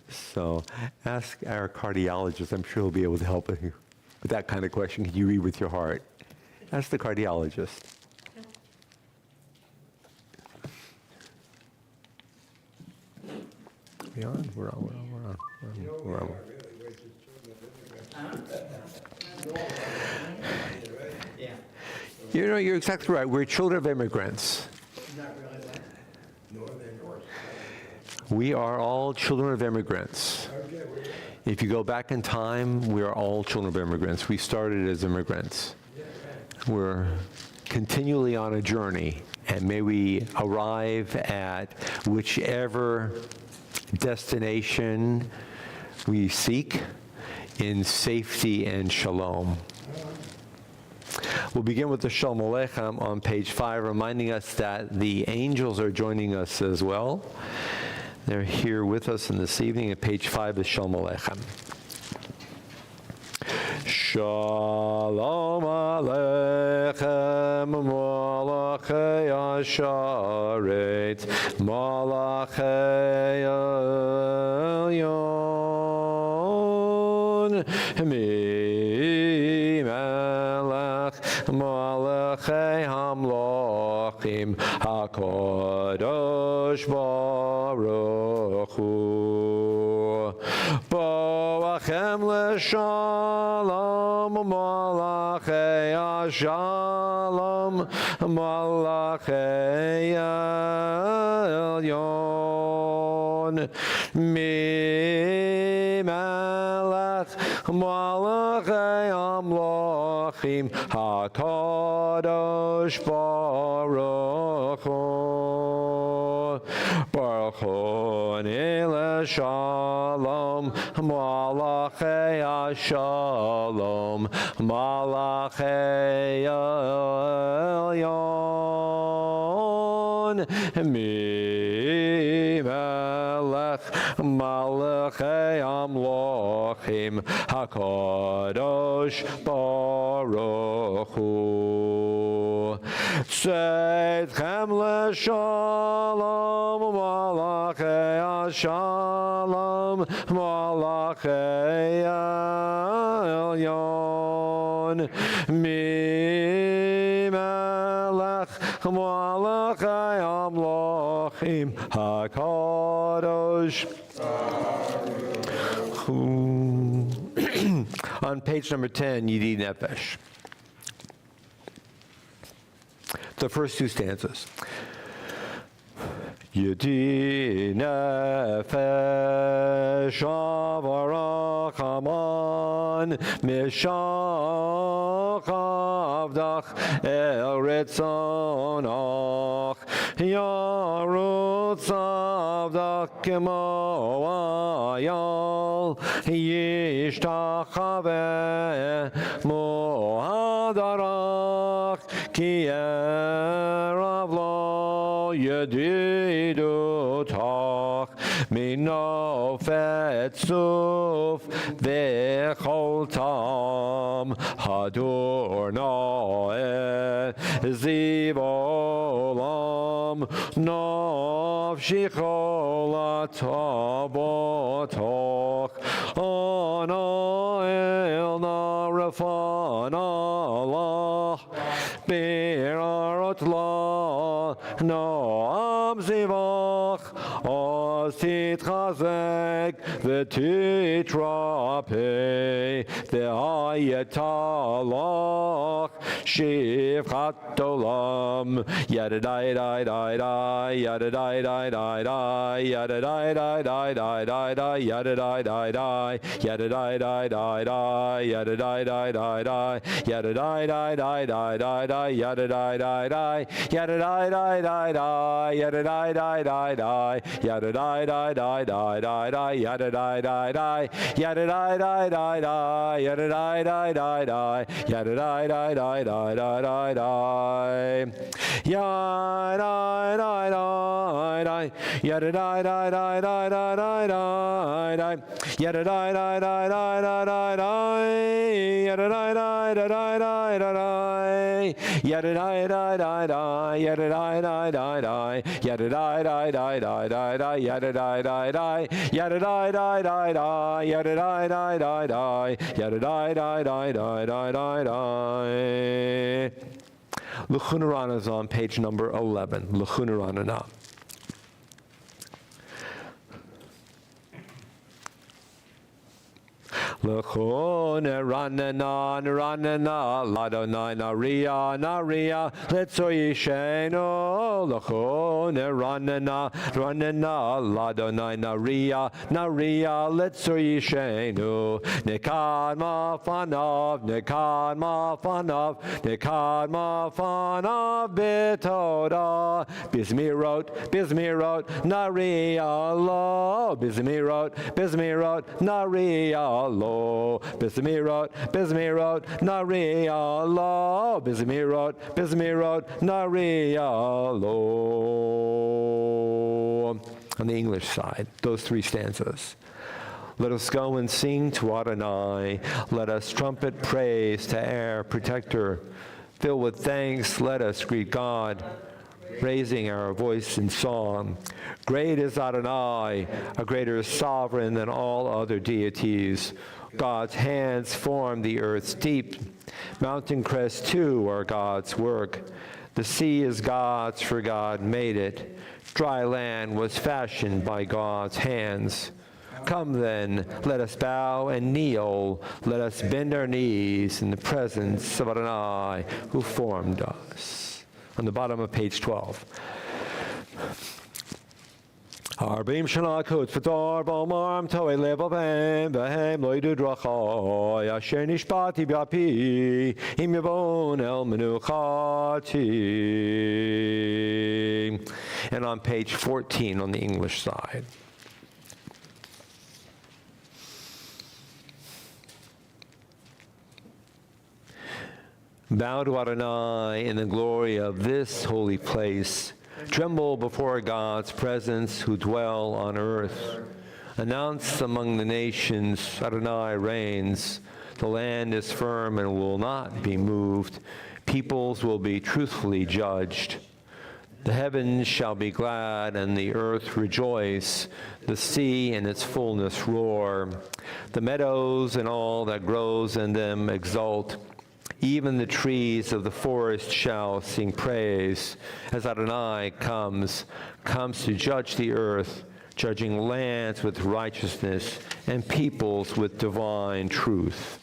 So ask our cardiologist. I'm sure he'll be able to help you with that kind of question. Can you read with your heart? Ask the cardiologist. We on? We're on. You know, you're exactly right. We're children of immigrants. We are all children of immigrants. If you go back in time, we are all children of immigrants. We started as immigrants. We're continually on a journey, and may we arrive at whichever destination we seek in safety and shalom. We'll begin with the Shalom Aleichem on page 5, reminding us that the angels are joining us as well. They're here with us in this evening at page 5 of Shalom Aleichem. Shalom Aleichem, Malachei Asharet, Malachei Elyon, Mi-Melech, Malachei Hamlochim, HaKadosh Baruch Hu, Boachem L'Shalom, Malachei Shalom, Malachei Elyon, Mi-Melech, Malachei Amlochim, HaKadosh Baruch Hu, Baruch Hu L'Shalom, Malachei Shalom, Malachei Elyon, Mi-Melech, Malachei Amlochim, HaKadosh Baruch Hu, Tzedchem L'Shalom, Malachei Shalom, Malachei Elyon, Mi-Melech, Malachei Amlochim, HaKadosh Baruch Hu. On page number 10, Yidi Nefesh. The first two stanzas. Yedi nefesh avarach haman mishach avdach el ritzonach yarutz avdach kemo ayal yishtachaveh mohadarach ki erav lo yedidutach minofet suf vechol tam hadur nae ziv olam nafshi chol atabotoch ana el narafan Allah be'arot la noam zivach os titchazek v'titrape v'hayetalach shivchat olam yadadai dai dai dai yadadai dai dai dai yadadai dai dai dai dai dai yadadai dai dai yadadai dai dai dai yadadai dai dai dai yadadai dai dai dai dai dai yadadai dai dai yadadai dai dai dai yadadai dai dai dai yadadai dai dai dai dai dai yadadai dai dai yadadai dai dai dai yadadai dai dai dai yadadai dai dai dai dai dai dai yadadai dai dai dai yadadai dai dai dai dai dai dai yadadai dai dai dai dai dai dai yadadai dai L'chunarana is on page number 11. L'chunarana. L'chone ranana ranana ladonai naria naria letzoyisheno l'chone ranana ranana ladonai naria naria letzoyisheno nekad mafanav nekad mafanav nekad mafanav betoda bizmirot bizmirot naria lo bizmirot bizmirot naria lo Bizmirot, Bizmirot, Naria lo, Bizmirot, Bizmirot, Naria lo. On the English side, those three stanzas. Let us go and sing to Adonai. Let us trumpet praise to our protector. Filled with thanks, let us greet God, raising our voice in song. Great is Adonai, a greater sovereign than all other deities. God's hands form the earth's deep. Mountain crests, too, are God's work. The sea is God's, for God made it. Dry land was fashioned by God's hands. Come then, let us bow and kneel. Let us bend our knees in the presence of Adonai, who formed us. On the bottom of page 12. Arbim shana kut v'dor b'omar m'toe levavem v'hem loidu drachoi asher nishpati b'api im yavon el menuchati. And on page 14 on the English side. Bow to Adonai in the glory of this holy place. Tremble before God's presence who dwell on earth. Announce among the nations, Adonai reigns. The land is firm and will not be moved. Peoples will be truthfully judged. The heavens shall be glad and the earth rejoice. The sea and its fullness roar. The meadows and all that grows in them exult. Even the trees of the forest shall sing praise, as Adonai comes to judge the earth, judging lands with righteousness and peoples with divine truth.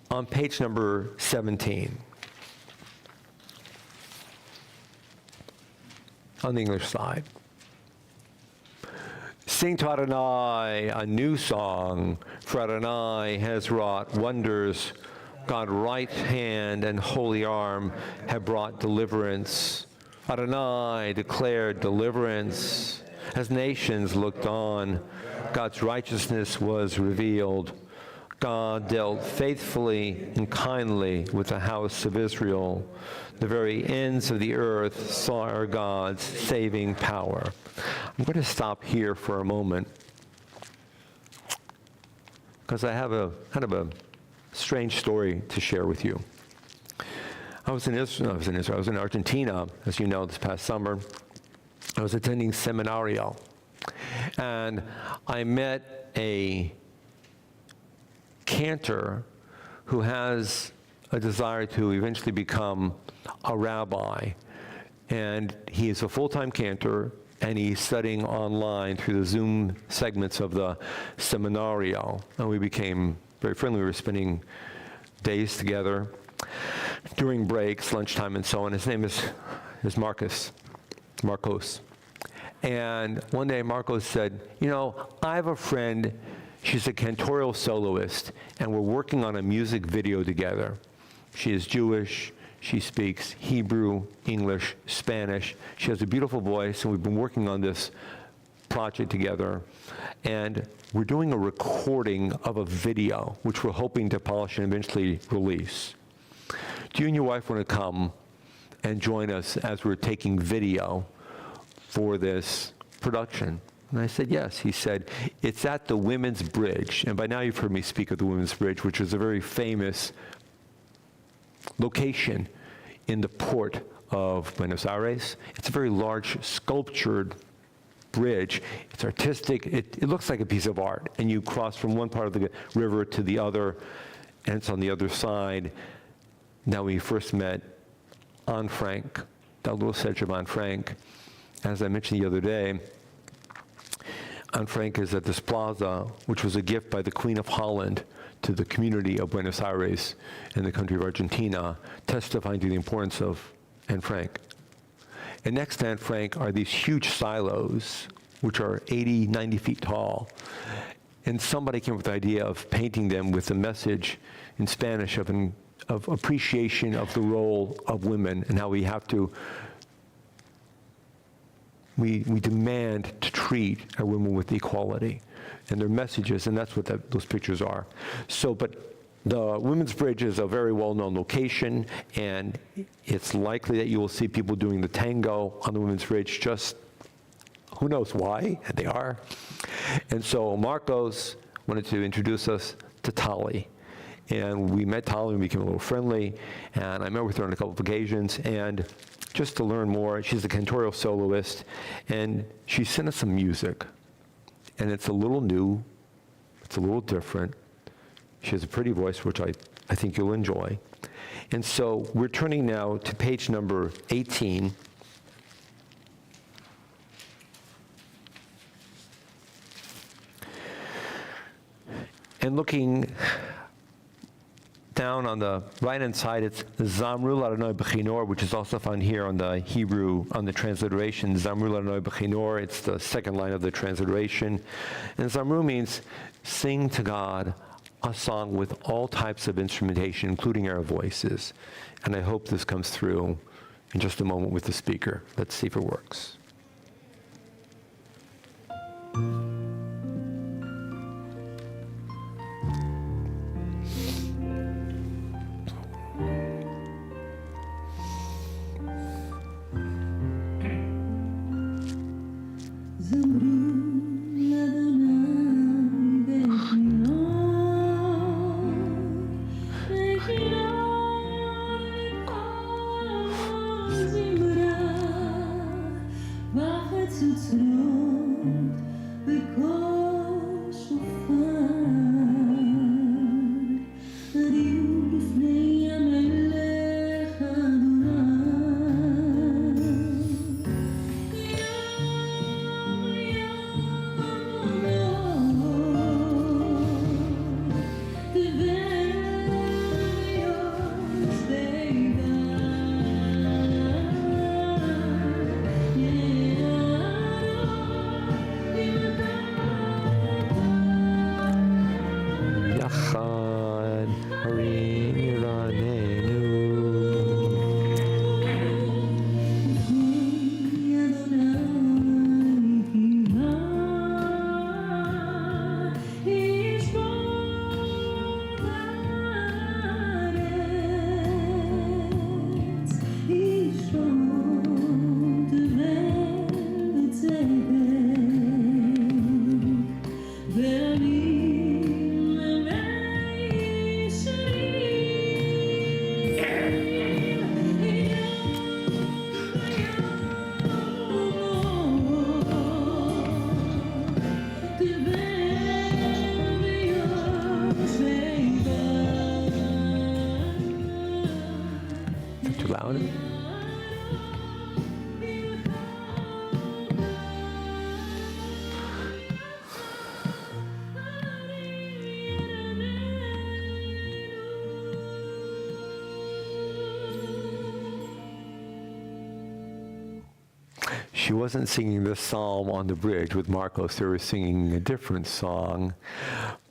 On page number 17, on the English side. Sing to Adonai a new song, for Adonai has wrought wonders. God's right hand and holy arm have brought deliverance. Adonai declared deliverance. As nations looked on, God's righteousness was revealed. God dealt faithfully and kindly with the house of Israel. The very ends of the earth saw our God's saving power. I'm going to stop here for a moment because I have a kind of a strange story to share with you. I was in Argentina, as you know, this past summer. I was attending seminario, and I met a cantor who has a desire to eventually become a rabbi. And he is a full-time cantor, and he's studying online through the Zoom segments of the seminario. And we became very friendly. We were spending days together during breaks, lunchtime, and so on. His name is Marcos. And one day Marcos said, you know, I have a friend, she's a cantorial soloist, and we're working on a music video together. She is Jewish. She speaks Hebrew, English, Spanish. She has a beautiful voice, and we've been working on this project together. And we're doing a recording of a video, which we're hoping to polish and eventually release. Do you and your wife want to come and join us as we're taking video for this production? And I said, yes. He said, it's at the Women's Bridge. And by now you've heard me speak of the Women's Bridge, which is a very famous location in the port of Buenos Aires. It's a very large sculptured bridge. It's artistic. It looks like a piece of art. And you cross from one part of the river to the other, and it's on the other side. Now, we first met Anne Frank, that little sketch of Anne Frank. As I mentioned the other day, Anne Frank is at this plaza, which was a gift by the Queen of Holland to the community of Buenos Aires in the country of Argentina, testifying to the importance of Anne Frank. And next to Anne Frank are these huge silos, which are 80, 90 feet tall. And somebody came up with the idea of painting them with a message in Spanish of appreciation of the role of women and how we have to, we demand to treat our women with equality. And their messages, and that's what those pictures are. So, but the Women's Bridge is a very well-known location, and it's likely that you will see people doing the tango on the Women's Bridge, just who knows why, and they are. And so Marcos wanted to introduce us to Tali. And we met Tali and became a little friendly, and I met with her on a couple of occasions, and just to learn more, she's a cantorial soloist, and she sent us some music. And it's a little new, it's a little different. She has a pretty voice, which I think you'll enjoy. And so we're turning now to page number 18. And looking down on the right-hand side, it's Zamru Ladonai B'chinor, which is also found here on the Hebrew, on the transliteration. Zamru Ladonai B'chinor, it's the second line of the transliteration. And Zamru means sing to God a song with all types of instrumentation, including our voices. And I hope this comes through in just a moment with the speaker. Let's see if it works. She wasn't singing this psalm on the bridge with Marcos. They were singing a different song.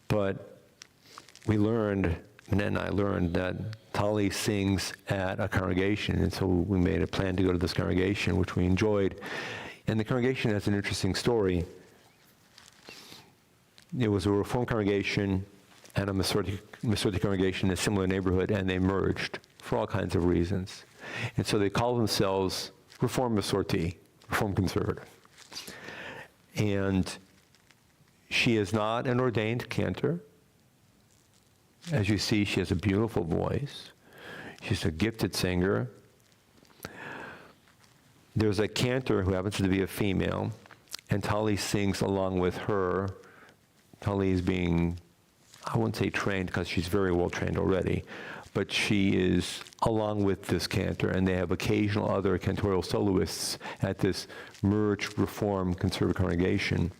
But we learned, Annette and I learned, that Tali sings at a congregation. And so we made a plan to go to this congregation, which we enjoyed. And the congregation has an interesting story. It was a Reform congregation and a Masorti congregation in a similar neighborhood, and they merged for all kinds of reasons. And so they call themselves Reform Masorti, Reform Conservative. And she is not an ordained cantor. As you see, she has a beautiful voice. She's a gifted singer. There's a cantor who happens to be a female, and Tali sings along with her. Tali is being, I wouldn't say trained because she's very well trained already, but she is along with this cantor, and they have occasional other cantorial soloists at this merged Reform Conservative congregation.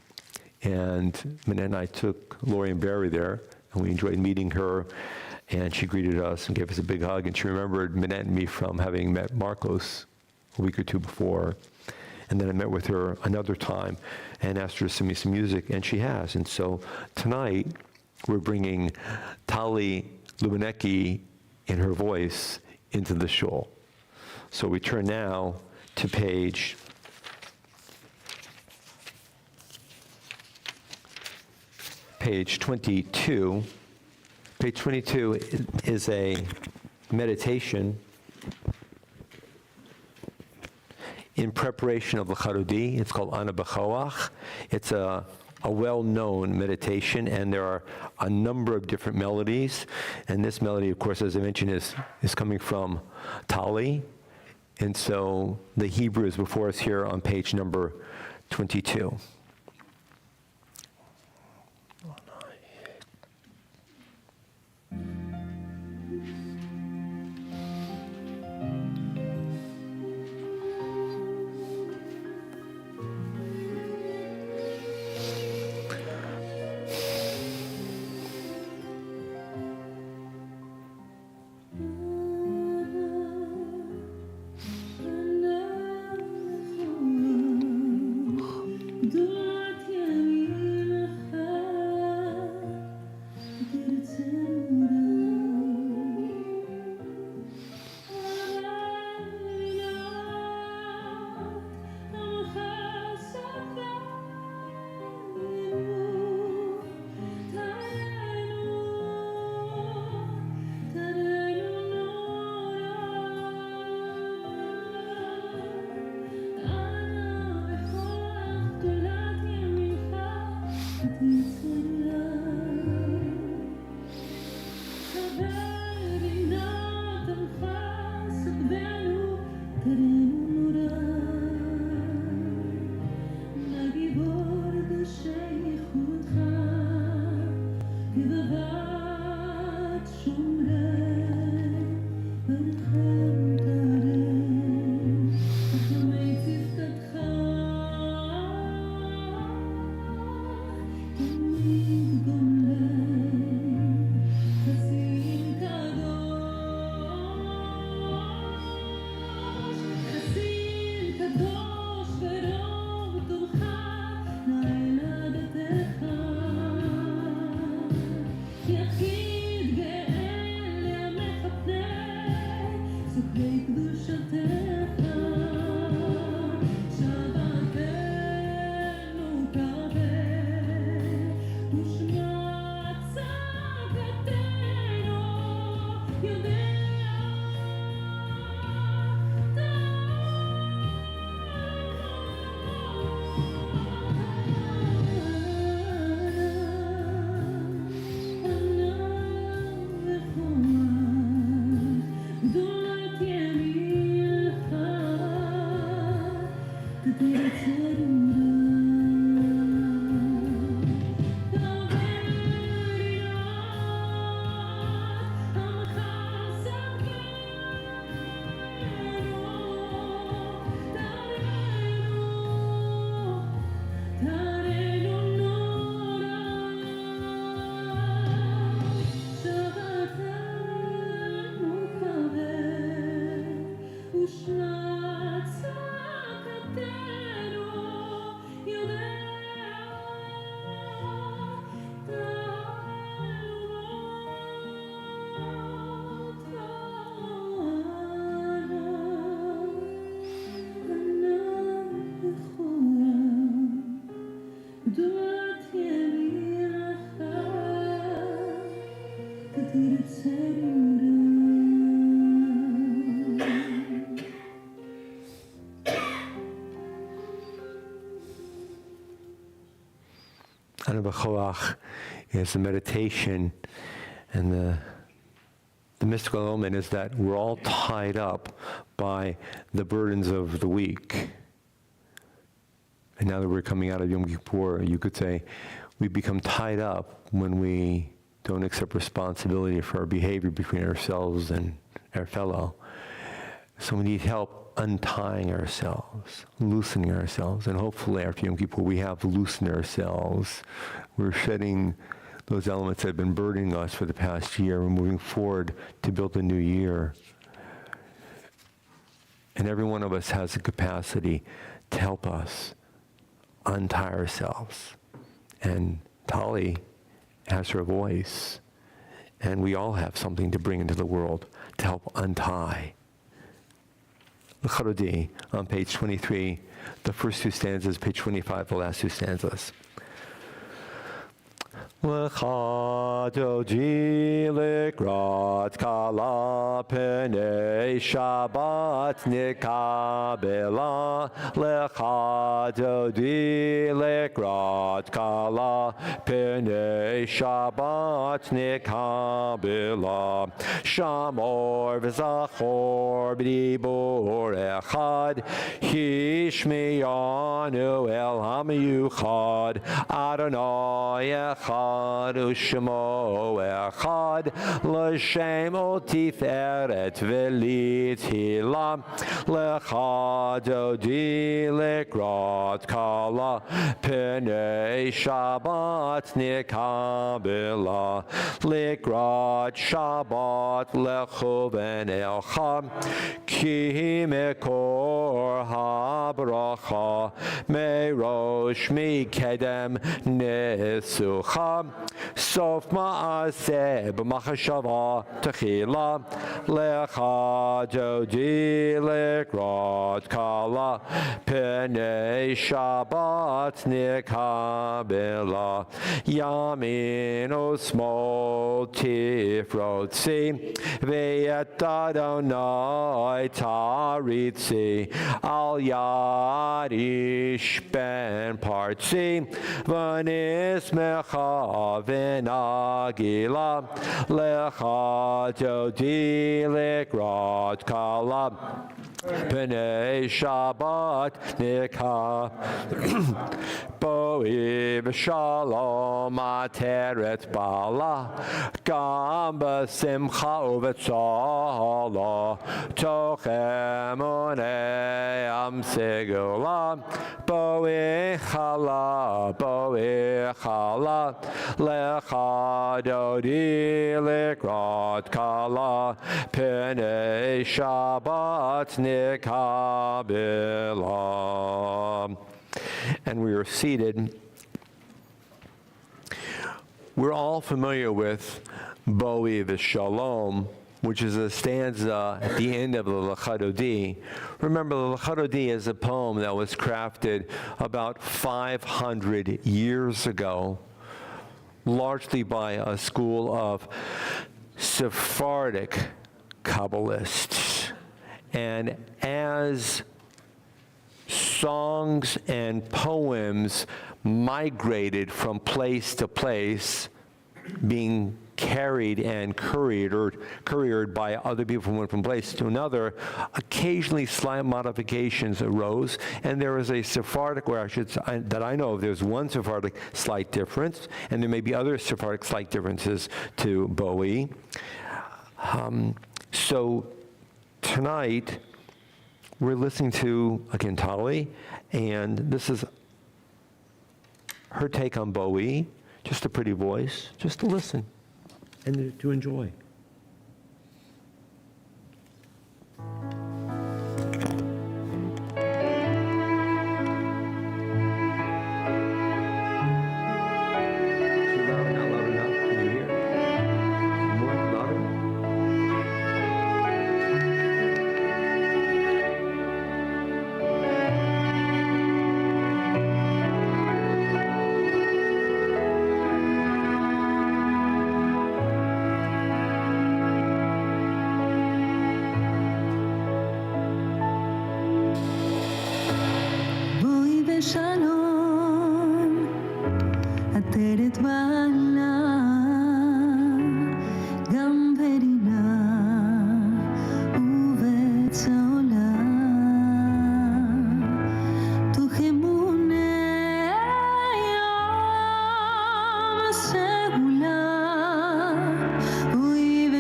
And Manette and I took Lori and Barry there, and we enjoyed meeting her, and she greeted us and gave us a big hug, and she remembered Manette and me from having met Marcos a week or two before. And then I met with her another time and asked her to send me some music, and she has. And so tonight, we're bringing Tali Lubinecki in her voice into the shul. So we turn now to page 22. Page 22 is a meditation in preparation of the Charudi. It's called Ana B'Choach. It's a well-known meditation, and there are a number of different melodies. And this melody, of course, as I mentioned, is coming from Tali. And so the Hebrew is before us here on page number 22. Shana B'Choach is the meditation, and the mystical element is that we're all tied up by the burdens of the week. And now that we're coming out of Yom Kippur, you could say we become tied up when we don't accept responsibility for our behavior between ourselves and our fellow. So we need help untying ourselves, loosening ourselves, and hopefully after Yom Kippur we have loosened ourselves. We're shedding those elements that have been burdening us for the past year. We're moving forward to build a new year. And every one of us has the capacity to help us untie ourselves. And Tali has her voice, and we all have something to bring into the world to help untie. L'Charodi on page 23, the first two stanzas, page 25, the last two stanzas. L'Chadodi l'Ikrat Kala P'nei Shabbat Nikabela. L'Chadodi l'Ikrat Kala P'nei Shabbat Nikabela. Shamor v'Zachor b'dibur echad Hishmiyanu el hamiyuchad Adonai echad Ushmo echad l'shem otiferet v'lithilah l'chadodi l'krat kala p'nei Shabbat nikabela l'krat Shabbat lechuven elcha ki mekor habracha merosh mikedem nesucha Sof ma'aseh b'machashava techila lechadodi l'krat kala p'nei Shabbat nikabela yamin usmol tifrotzi ve'et Adonai taritzi al yad ish ben partzi v'nismecha v'nagila lechadodi l'krat kala p'nei Shabbat nikah boi b'shalom ateret bala gam b'simcha u'v'tzala toch emunei am segula boi chala lechadodi l'krat kala p'nei Shabbat nikabela. And we are seated. We're all familiar with Boi v'Shalom, which is a stanza at the end of the L'Chadodi. Remember, the L'Chadodi is a poem that was crafted about 500 years ago, largely by a school of Sephardic Kabbalists. And as songs and poems migrated from place to place, being carried and couriered by other people who went from place to another, occasionally slight modifications arose, and there is a Sephardic, that I know of, there's one Sephardic slight difference, and there may be other Sephardic slight differences to Bowie. So tonight, we're listening to, again, Tali, and this is her take on Bowie, just a pretty voice, just to listen and to enjoy.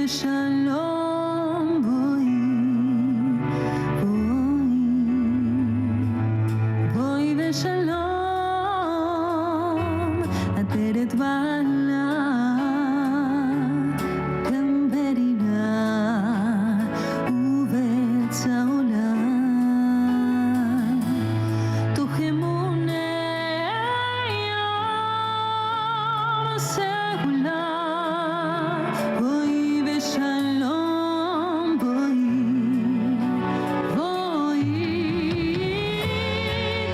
ושלום בואי, בואי ושלום, עטרת בעלה, גם ברינה ובעץ העולם, תוך אמוני יום הסגולה, בואי ושלום בואי, בואי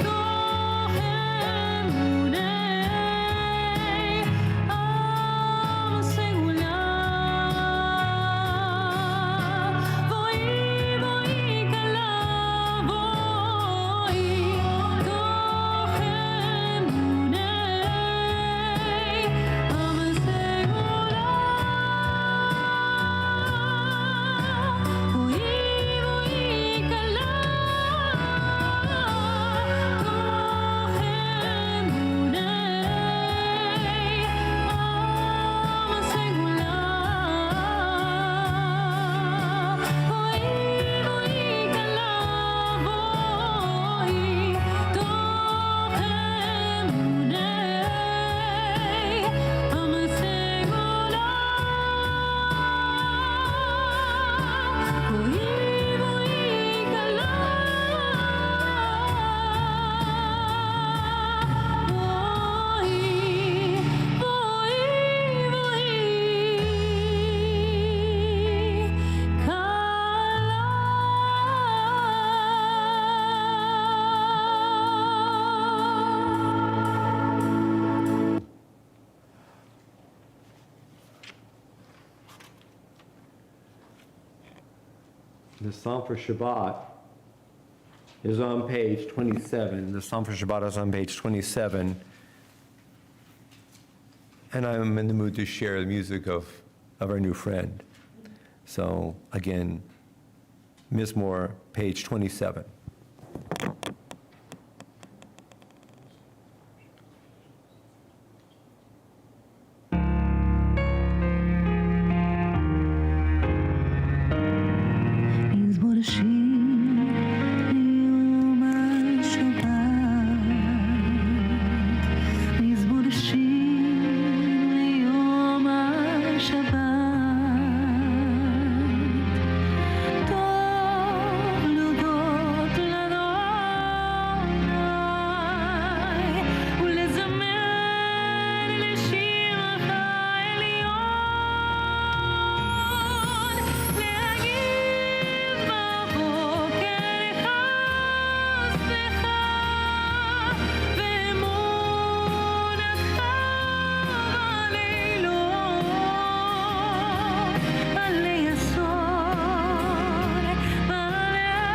תוך אמוני עם הסגולה, בואי בואי כלה, בואי תוך אמוני עם הסגולה, בואי בואי כלה, תוך אמוני עם הסגולה, בואי בואי כלה, בואי תוך אמוני עם הסגולה, בואי בואי כלה, The Psalm for Shabbat is on page 27. The Psalm for Shabbat is on page 27. And I'm in the mood to share the music of our new friend. So again, Mizmor, page 27. מזמור שיר ליום השבת, מזמור שיר ליום השבת, טוב להודות לאדוני ולזמר לשירך העליון, להגיד בבוקר חסדך ואמונתך בלילות, עלי יסוד ועלי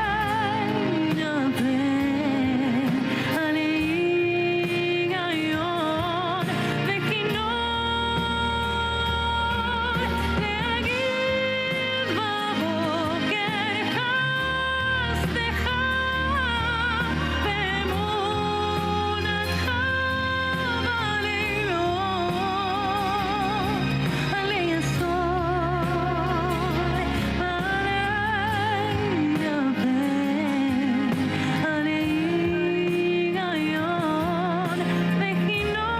נבר, עלי היגיון וכינון, להגיד בבוקר חסדך ואמונתך בלילות, עלי יסוד ועלי נבר, עלי היגיון וכינון.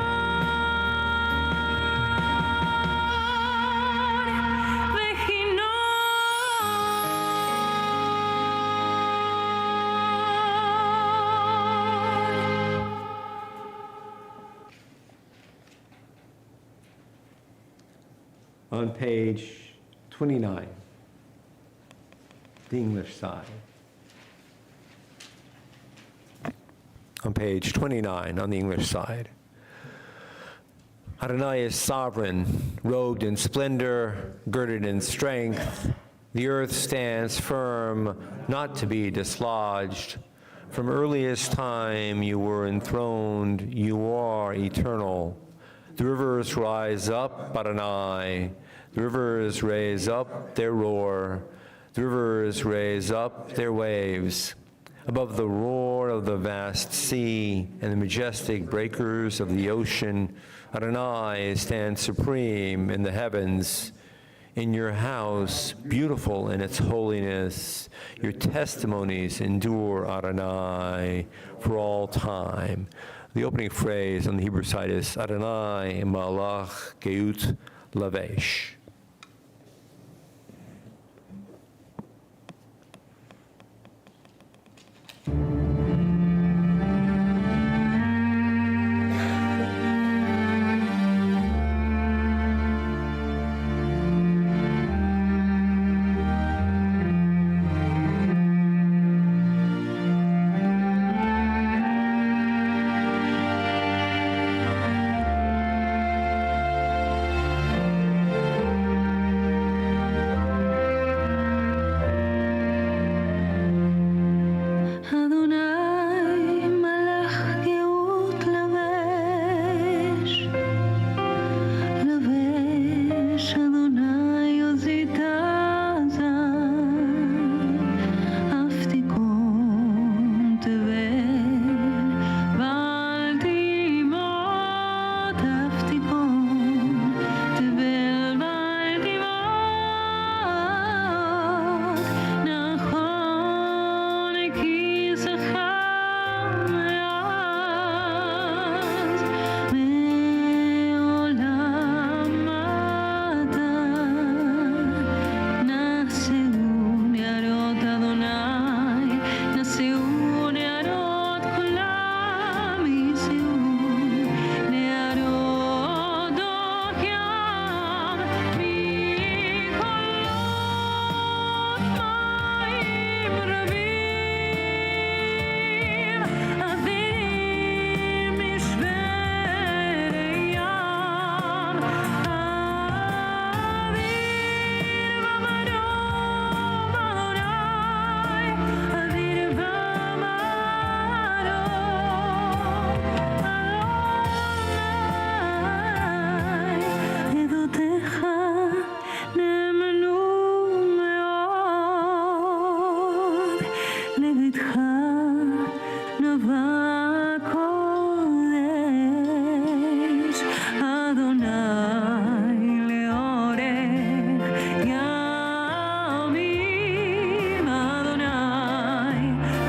On page 29, the English side. On page 29, on the English side. Adonai is sovereign, robed in splendor, girded in strength. The earth stands firm, not to be dislodged. From earliest time you were enthroned, you are eternal. The rivers rise up, Adonai. The rivers raise up their roar. The rivers raise up their waves. Above the roar of the vast sea and the majestic breakers of the ocean, Adonai stands supreme in the heavens. in your house, beautiful in its holiness. Your testimonies endure, Adonai, for all time. The opening phrase on the Hebrew side is Adonai Malach Geut Lavesh. Adonai malach geut lavesh, lavesh Adonai ozitazan, aftikon tevel, baltimot aftikon tevel, baltimot, nachon ki zachar me'az, me'olam ada, naseu ne'arot Adonai, naseu ne'arot kulam, yiseu ne'arot dokyam, mikolot mayim rabim, avirim mishverei yam, avir v'marom Adonai, avir v'marom Adonai, edotecha נאמנו מאוד, לביתך נבע קודש, אדוני לאורך ימים, אדוני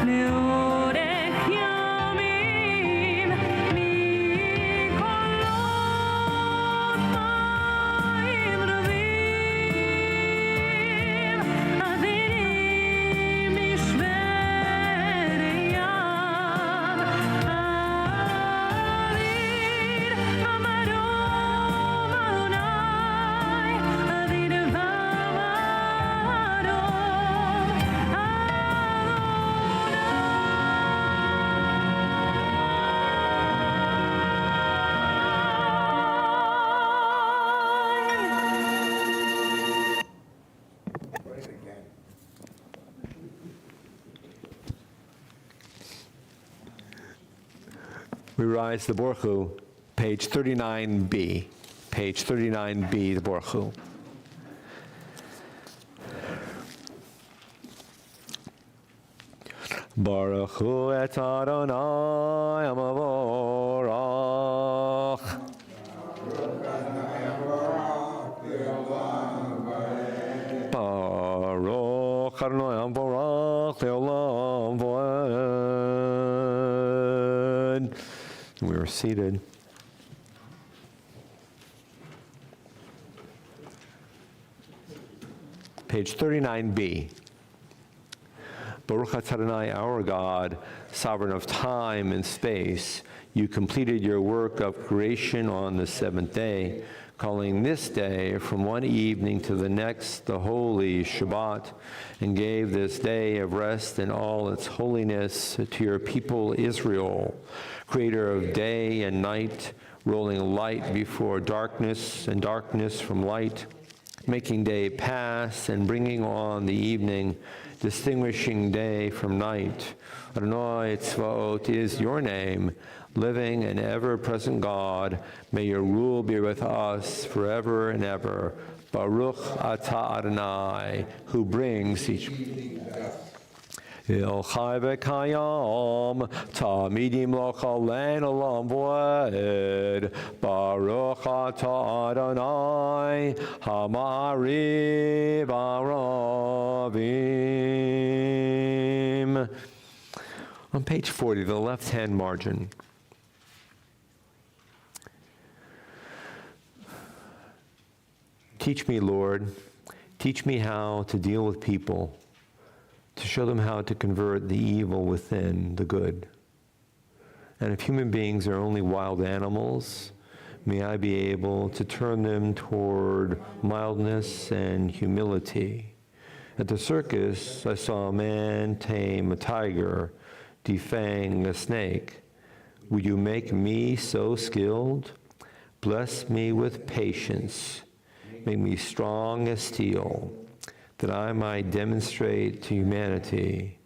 לאורך ימים, מקולות מים רבים, אדירים משברי ים, אדיר במרום אדוני, אדיר We rise the Borchu, page 39b. Page 39b, the Borchu. Baruch hu et Adonai amavorach. Baruch Adonai amavorach leolam voed. We are seated. Page 39b. Baruch atah Adonai, our God, sovereign of time and space, you completed your work of creation on the seventh day, calling this day from one evening to the next the holy Shabbat, and gave this day of rest in all its holiness to your people Israel, creator of day and night, rolling light before darkness and darkness from light, making day pass and bringing on the evening, distinguishing day from night. Adonai Tzvaot is your name, living and ever-present God. May your rule be with us forever and ever. Baruch atah Adonai, who brings each... El Chai V'Kayam, Tamidim Lochalein Olam Voed, Baruch Atah Adonai, Hamari Baravim. On page 40, the left-hand margin. Teach me, Lord, teach me how to deal with people, to show them how to convert the evil within the good. And if human beings are only wild animals, may I be able to turn them toward mildness and humility. At the circus, I saw a man tame a tiger, defang a snake. Would you make me so skilled? Bless me with patience. Make me strong as steel, that I might demonstrate to humanity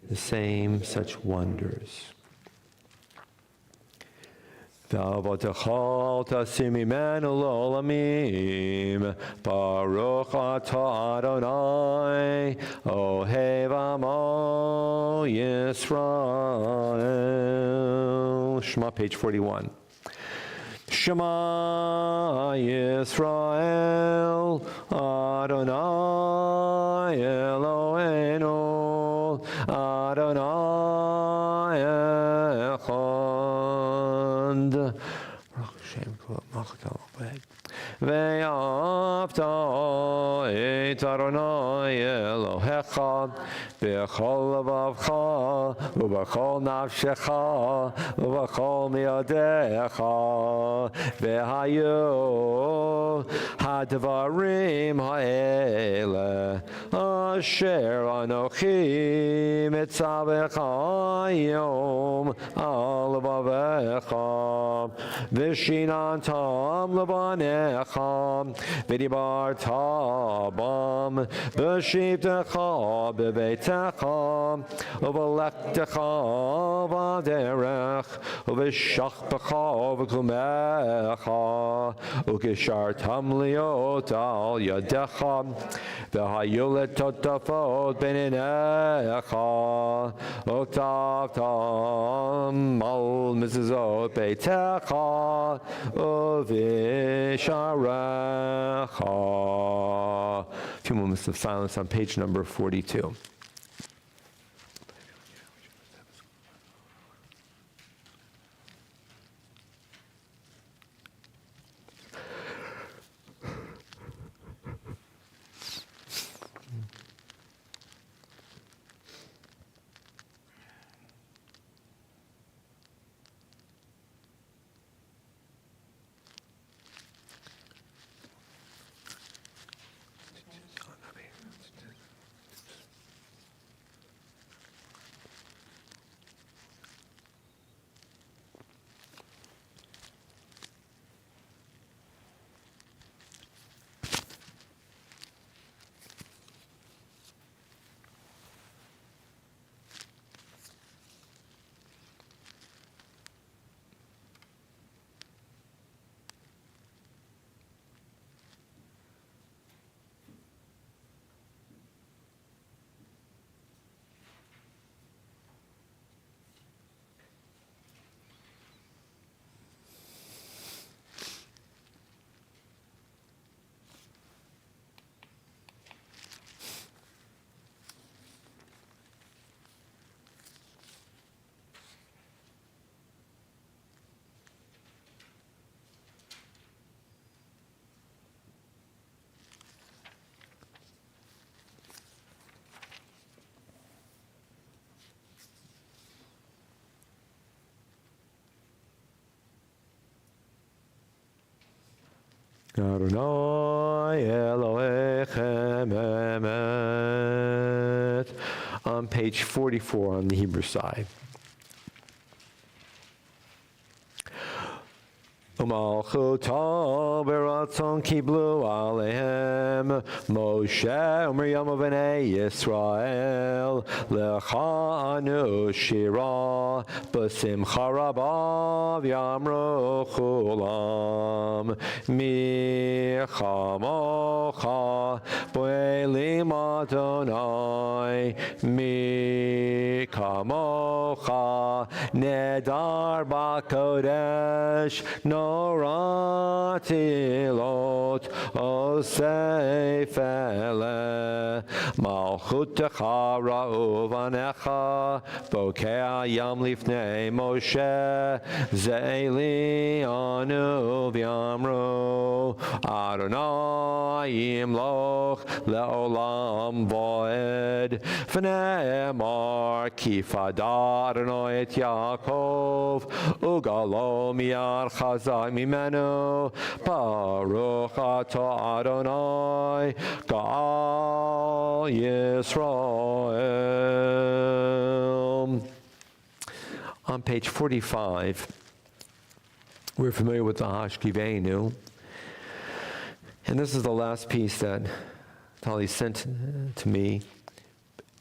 the same such wonders. V'avotecha tasim imenu l'olamim, Baruch atah Adonai, Ohev amo Yisrael. Shema, page 41. Shema Yisrael, Adonai Eloheinu, Adonai Echad. Ve'afta et Adonai Elohecha b'chol levavcha u'b'chol nafshecha u'b'chol miyadecha ve'hayu hadvarim ha'ele asher anochi mitzavecha yom al levavecha v'shinantam levanecha v'dibarta bam v'shivtecha b'beitecha v'lektecha v'derech v'shachpecha v'klumecha v'kishartam liot al yadecha v'hayu letotafot b'ninecha v'tavtam al mezuzot beitecha v'visharecha. A few moments of silence on page number 42. Adonai Elohechem emet. On page 44 on the Hebrew side. Umal Malchuto beratzon kiblu alehem Moshe u'Miriam u'bnei Yisrael lecha anu shira b'simcha rabba v'yamru chulam mi chamocha bo'elim Adonai mi kamocha nedar b'kodesh noratilot osefele malchutecha ra'uvanecha bokeh yam lifnei Moshe ze'eli anu v'yamru Adonai yimloch le'olam voed v'ne'emar kifada Adonai et Yaakov ugalo miyar chazak mimenu baruch ato Adonai Gal Yisrael. On page 45, we're familiar with the Hashkiveinu. And this is the last piece that Tali sent to me.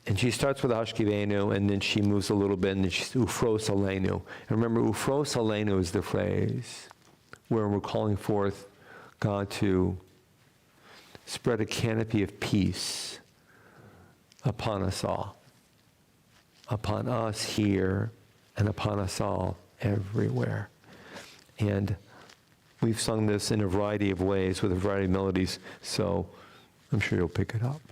And she starts with Hashkiveinu, and then she moves a little bit, and then she's Ufros Aleinu. And remember, Ufros Aleinu is the phrase where we're calling forth God to spread a canopy of peace upon us all, upon us here, and upon us all everywhere. And we've sung this in a variety of ways with a variety of melodies, so I'm sure you'll pick it up.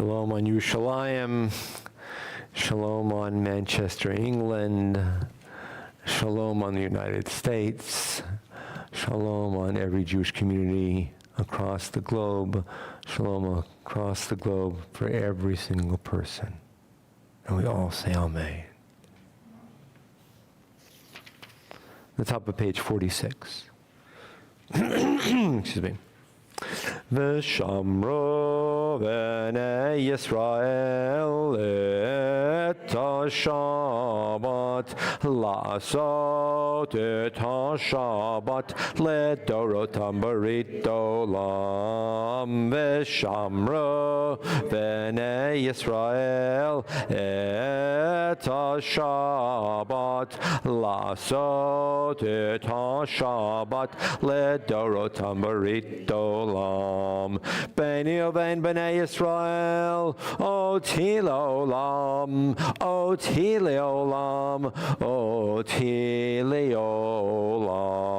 Shalom on Yerushalayim. Shalom on Manchester, England. Shalom on the United States. Shalom on every Jewish community across the globe. Shalom across the globe for every single person. And we all say Amen. The top of page 46. Excuse me. V'shamro b'nei Yisrael et ha-Shabbat la'asot et ha-Shabbat ledorotam barit olam. V'shamro b'nei Yisrael et ha-Shabbat la'asot et ha-Shabbat ledorotam barit olam. Beni uven b'nei Yisrael, oti le'olam, oti le'olam, oti le'olam.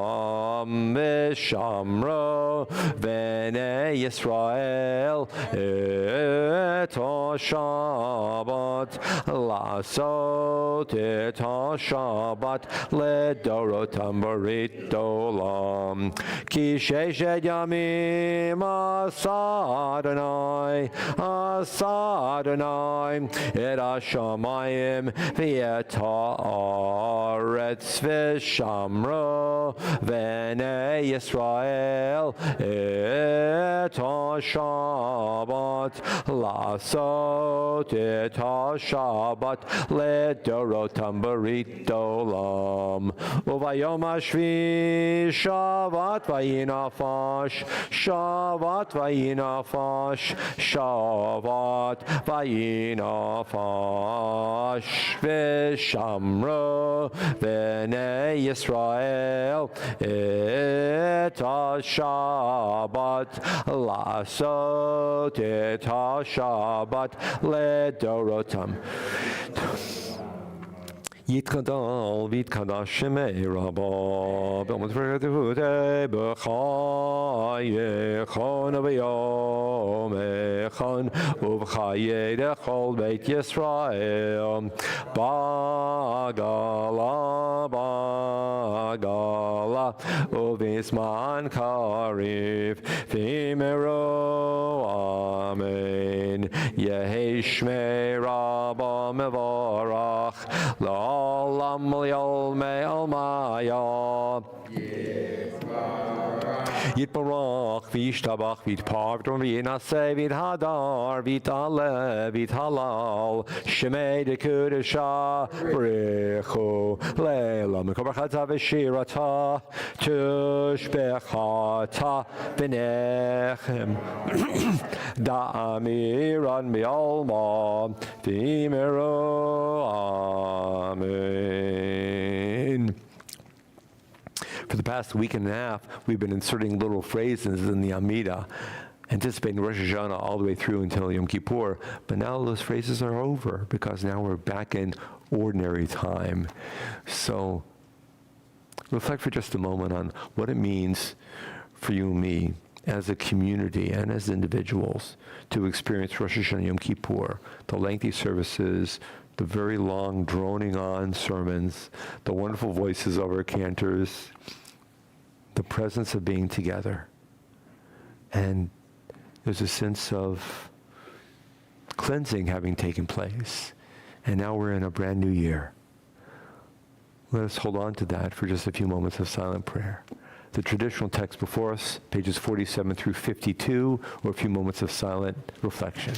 V'shamro b'nei Yisrael et ha-Shabbat la'asot et ha-Shabbat ledorotam barit olam. Ki sheshet yamim asa Adonai et hashamayim v'et ha'aretz v'shamro b'nei Yisrael et ha-Shabbat la'asot et ha-Shabbat ledorotam barit olam. Uvayom hashvi Shabbat vayinafash, Shabbat vayinafash, Shabbat vayinafash. V'shamro b'nei Yisrael et ha-Shabbat la'asot et ha-Shabbat ledorotam. Yitkadal vitkadash shemei rabba b'omot v'redevute b'chayechon v'yom echon uv'chayei dechol beit Yisrael bagala uvisman karif v'imero amen yehi shmei rabba mevorach L'olam li'olmei almaya. Yitbarach v'yishtabach v'yitparvdon v'yinaseh v'yithadar v'yitale v'yithalal shemei dekudesha b'rechu le'elam v'kobarchata v'shirata tushbechata v'nechem da'amiran b'alma v'imero amen. For the past week and a half, we've been inserting little phrases in the Amidah, anticipating Rosh Hashanah all the way through until Yom Kippur. But now those phrases are over because now we're back in ordinary time. So reflect for just a moment on what it means for you and me as a community and as individuals to experience Rosh Hashanah Yom Kippur, the lengthy services, the very long, droning-on sermons, the wonderful voices of our cantors, the presence of being together. And there's a sense of cleansing having taken place. And now we're in a brand new year. Let us hold on to that for just a few moments of silent prayer. The traditional text before us, pages 47 through 52, or a few moments of silent reflection.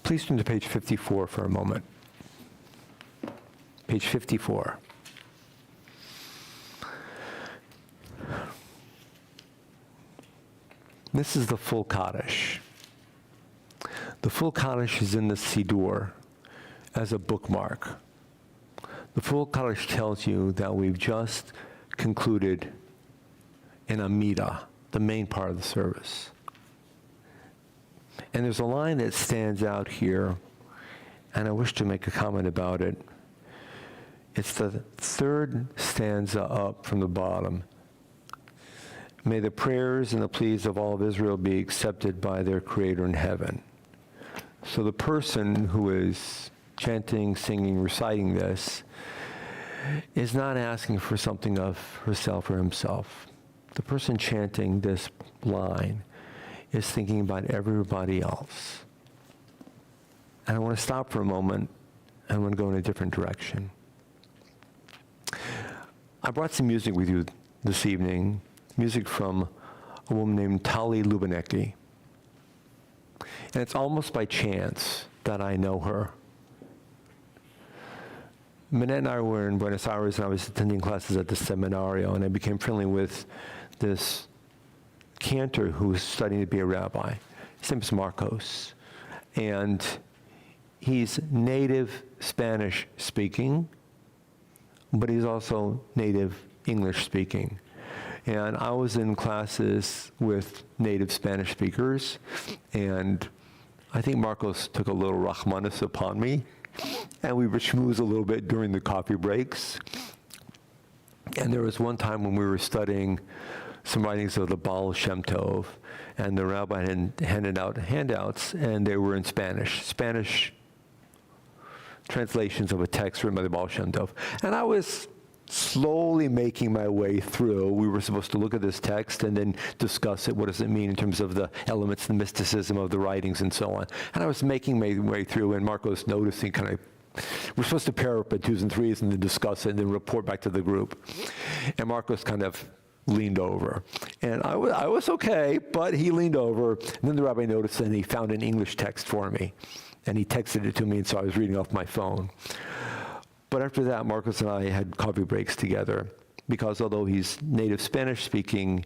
Please turn to page 54 for a moment. Page 54. This is the full Kaddish. The full Kaddish is in the Siddur as a bookmark. The full Kaddish tells you that we've just concluded an Amidah, the main part of the service. And there's a line that stands out here, and I wish to make a comment about it. It's the third stanza up from the bottom. May the prayers and the pleas of all of Israel be accepted by their Creator in heaven. So the person who is chanting, singing, reciting this is not asking for something of herself or himself. The person chanting this line is thinking about everybody else. And I want to stop for a moment. I want to go in a different direction. I brought some music with you this evening, music from a woman named Tali Lubinecki. And it's almost by chance that I know her. Minette and I were in Buenos Aires, and I was attending classes at the Seminario, and I became friendly with this cantor who was studying to be a rabbi. His name is Marcos. And he's native Spanish speaking, but he's also native English speaking. And I was in classes with native Spanish speakers, and I think Marcos took a little Rahmanis upon me, and we would schmooze a little bit during the coffee breaks. And there was one time when we were studying some writings of the Baal Shem Tov, and the rabbi had handed out handouts, and they were in Spanish translations of a text written by the Baal Shem Tov. And I was slowly making my way through. We were supposed to look at this text and then discuss it. What does it mean in terms of the elements, the mysticism of the writings, and so on. And I was making my way through, and Marco's noticing kind of, we're supposed to pair up at 2s and 3s and then discuss it and then report back to the group. And Marcos kind of leaned over. And I was okay, but he leaned over. And then the rabbi noticed, and he found an English text for me. And he texted it to me, and so I was reading off my phone. But after that, Marcos and I had coffee breaks together, because although he's native Spanish speaking,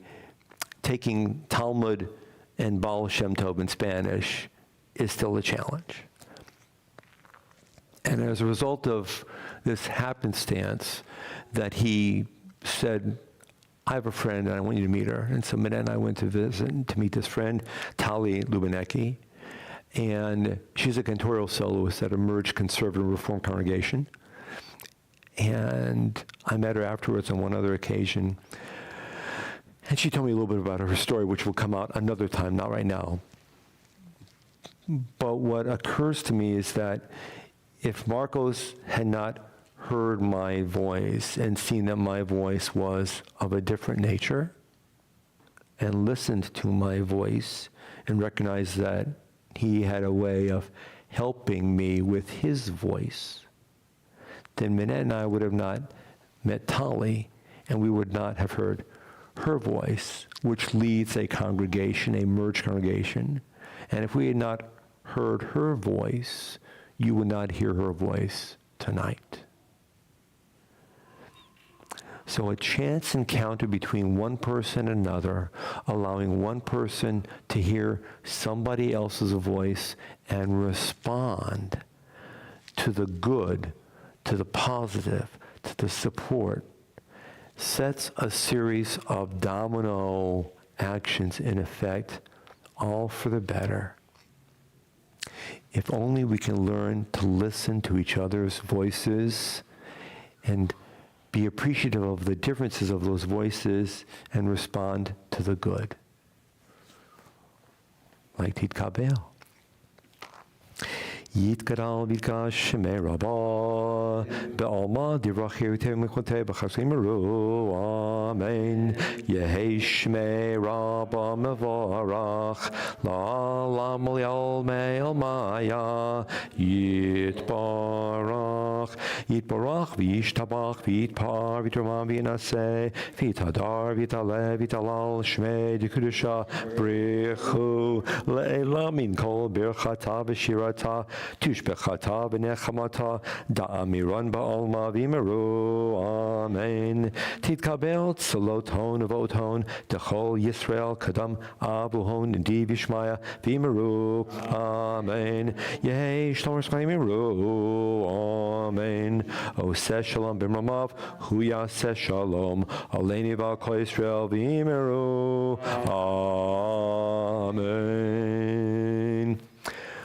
taking Talmud and Baal Shem Tov in Spanish is still a challenge. And as a result of this happenstance, that he said, I have a friend and I want you to meet her. And so Minette and I went to visit, to meet this friend, Tali Lubinecki. And she's a cantorial soloist at a merged conservative reform congregation. And I met her afterwards on one other occasion. And she told me a little bit about her story, which will come out another time, not right now. But what occurs to me is that if Marcos had not heard my voice and seen that my voice was of a different nature, and listened to my voice and recognized that he had a way of helping me with his voice, then Minette and I would have not met Tali, and we would not have heard her voice, which leads a congregation, a merged congregation. And if we had not heard her voice, you would not hear her voice tonight. So a chance encounter between one person and another, allowing one person to hear somebody else's voice and respond to the good, to the positive, to the support, sets a series of domino actions in effect, all for the better. If only we can learn to listen to each other's voices and be appreciative of the differences of those voices and respond to the good. Like Titkabel. Yitkaral Vikash Shemei Rabbah Be'alma Divrachir Temekhote B'Chasim Amen. Yehi Shmei Rabba Mevorach, La'olam Li'ol Me'el Maya, Yitbarach, Yitbarach, V'yishtabach, V'yitpar, V'yitramam, V'yinaseh, V'yitadar, V'yitaleh, V'yitalal, Shmei, D'Kedusha, Brichu, Le'ela Min Kol Birchata V'shirata, Tushbechata V'nechamata, Da'amiran Ba'alma V'yimeru, Amen. Titkabel Tzaloton Voton, Dechol Yisrael Kadam Abuhon Di Vishmaya V'yimeru, Amen. Yehei Shlom Rishmai V'yimeru, Amen. Oseh Shalom B'mramav, Hu Yaseh Shalom, Aleini V'Kol Yisrael V'yimeru, Amen.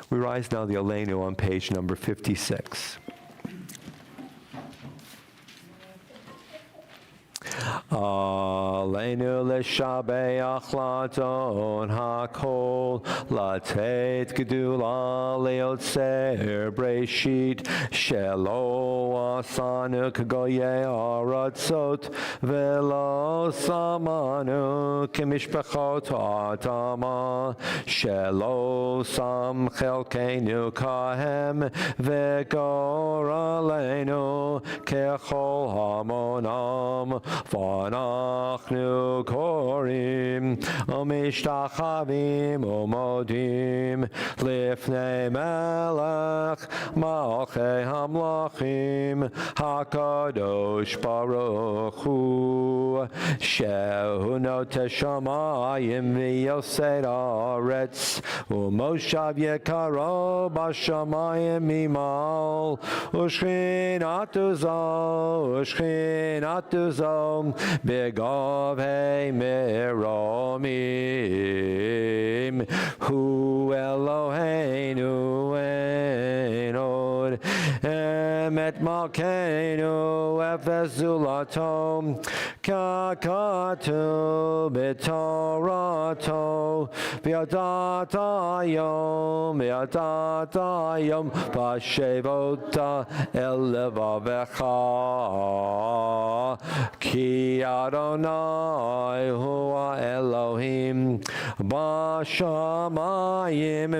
We rise now the Aleinu on page number 56. Aleinu l'shabeach ladon hakol, latet gedula leotzer breshit, shelo asanu k'goyei aratzot, velo samanu k'mishpachot adama, shelo sam chelkeinu kahem, v'gor aleinu kechol hamonam, V'anachnu korim, u'mishtachavim u'modim, lifnei melech, malchei hamlachim, hakadosh baruch hu, shehu noteh shamayim v'yosei haaretz, u'moshav yekaro b'shamayim mimal, u'shchinatu zo, Begav hey meromim, Hu Eloheinu enod, Emet malkeinu efes zulatom, Kakatu b'torato, V'yadata yom, V'ashevota el levavecha, Ki Adonai hua Elohim, B'shamayim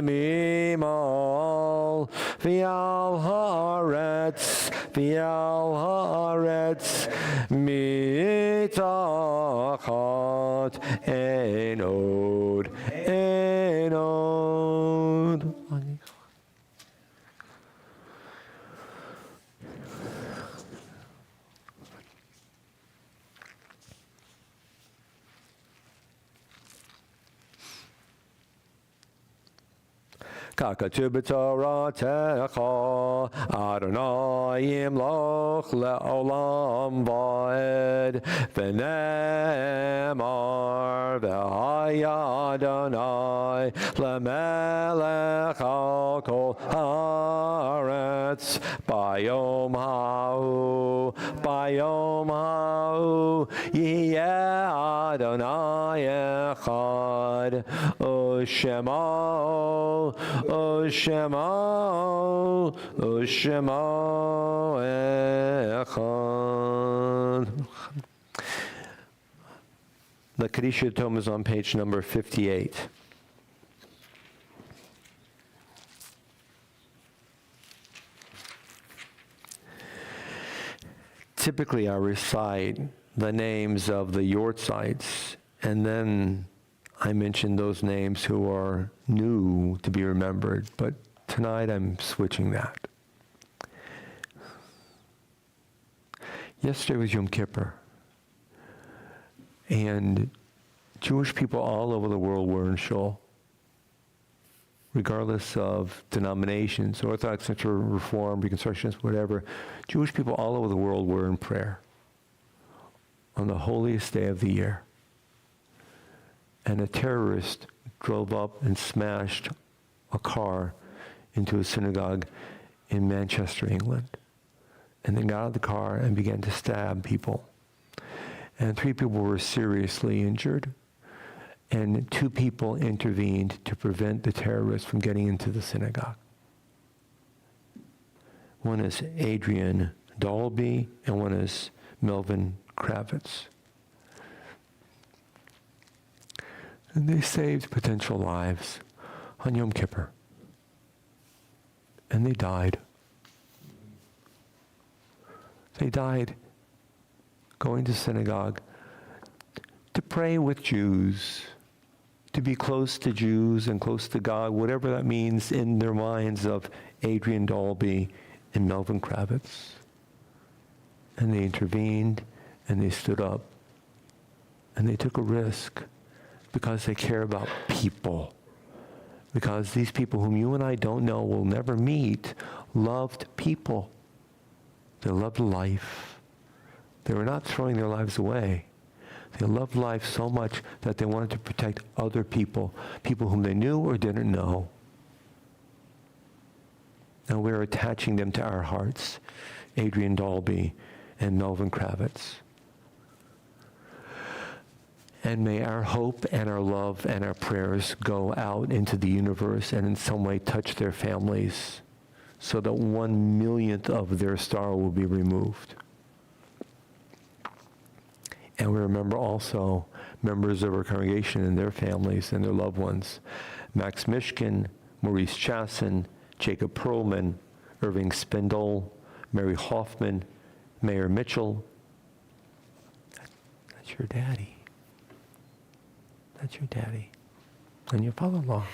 mimal, V'al haaretz, mitachat enod. Kakatu b'toratecha, Adonai yimloch le'olam va'ed, v'nemar v'haya Adonai le'melech al kol haaretz, bayom ha'u, yiyeh Adonai echad, U'shemo echad. The Kadisha tome is on page number 58. Typically, I recite the names of the Yortzites, and then I mention those names who are new to be remembered, but tonight I'm switching that. Yesterday was Yom Kippur, and Jewish people all over the world were in shul, regardless of denominations, Orthodox, Central, Reform, Reconstructionists, whatever. Jewish people all over the world were in prayer on the holiest day of the year. And a terrorist drove up and smashed a car into a synagogue in Manchester, England, and then got out of the car and began to stab people. And 3 people were seriously injured, and 2 people intervened to prevent the terrorists from getting into the synagogue. One is Adrian Dolby, and one is Melvin Kravitz. And they saved potential lives on Yom Kippur. And they died. They died going to synagogue to pray with Jews, to be close to Jews and close to God, whatever that means in their minds of Adrian Dalby and Melvin Kravitz. And they intervened, and they stood up, and they took a risk because they care about people. Because these people whom you and I don't know, will never meet, loved people. They loved life. They were not throwing their lives away. They loved life so much that they wanted to protect other people, people whom they knew or didn't know. And we're attaching them to our hearts, Adrian Dalby and Melvin Kravitz. And may our hope and our love and our prayers go out into the universe and in some way touch their families so that 1/1,000,000th of their star will be removed. And we remember also members of our congregation and their families and their loved ones. Max Mishkin, Maurice Chasson, Jacob Perlman, Irving Spindle, Mary Hoffman, Mayor Mitchell. That's your daddy. That's your daddy. And your father-in-law.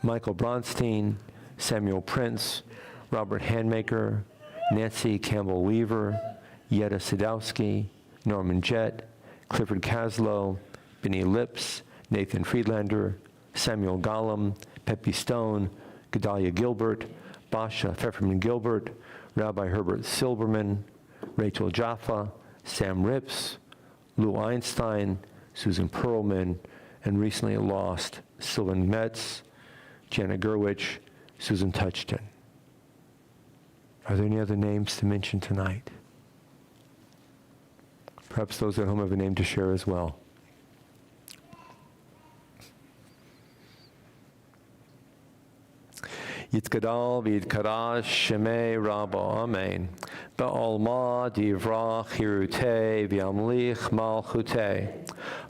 Michael Bronstein, Samuel Prince, Robert Handmaker, Nancy Campbell-Weaver, Yetta Sadowski, Norman Jett, Clifford Kaslow, Benny Lips, Nathan Friedlander, Samuel Gollum, Pepe Stone, Gedalia Gilbert, Basha Pfefferman Gilbert, Rabbi Herbert Silberman, Rachel Jaffa, Sam Rips, Lou Einstein, Susan Perlman, and recently lost Sylvan Metz, Jana Gerwich, Susan Touchton. Are there any other names to mention tonight? Perhaps those at home have a name to share as well. Yitkadal v'yidkadash shemei Rabba, Amen. Ba'olma divrach hirutei v'yamlich malchutei.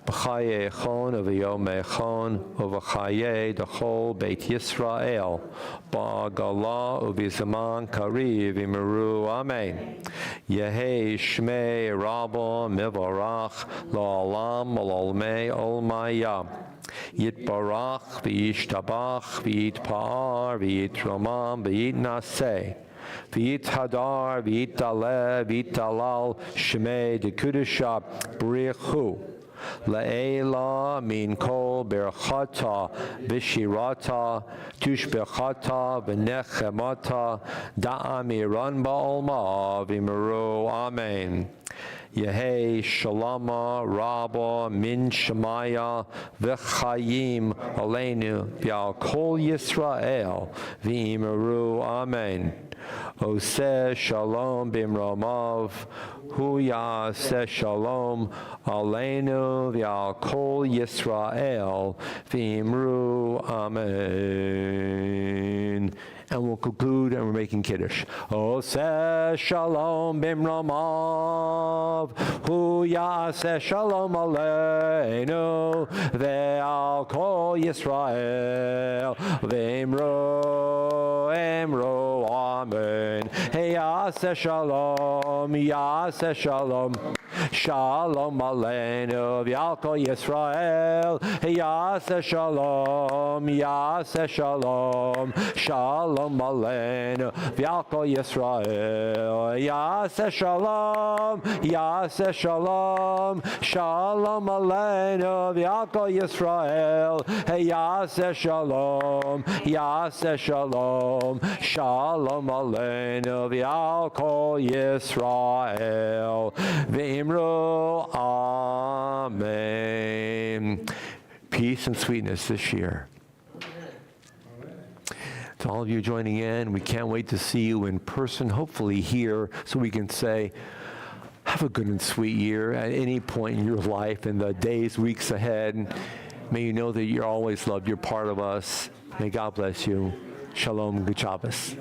B'chaye echon v'yom echon v'chaye dechol Beit Yisrael. Ba'agala u'v'zaman kariv v'meru, Amen. Yehei shmei Rabba mivarach la'olam ololmei olmaya. Yitbarach v'yishtabach v'yitpa'ar v'yitramam v'yitnaseh v'yithadar v'yitdaleh v'yitdalal shmei dekudusha b'richu La'ela min kol berchata v'shirata tushbechata v'nechemata da'amiran ba'olma v'meru, Amen. Yehei Shalama Rabba Min Shemaya V'chayim Aleinu V'al Kol Yisrael V'yimeru, Amen. Oseh Shalom Bimromav Hu Ya'aseh Shalom Aleinu V'al Kol Yisrael V'yimeru, Amen. And we'll conclude, and we're making Kiddush. Oseh Shalom Bimromav Hu Ya'aseh Shalom Aleinu Ve'al Kol Yisrael V'imru Emru, Amen. Hey Ya'aseh Shalom, Ya'aseh Shalom, Shalom Aleinu V'al Kol Yisrael. Hey Ya'aseh Shalom, Ya'aseh Shalom, Shalom Aleinu V'al Kol Yisrael. Ya'aseh Shalom, Ya'aseh Shalom, Shalom Aleinu V'al Kol Yisrael. Hey Ya'aseh Shalom, Ya'aseh Shalom, Shalom Aleinu V'al Kol Yisrael. V'imru, Amen. Peace and sweetness this year. To all of you joining in, we can't wait to see you in person, hopefully here, so we can say, have a good and sweet year at any point in your life, in the days, weeks ahead. May you know that you're always loved. You're part of us. May God bless you. Shalom. Good Shabbos.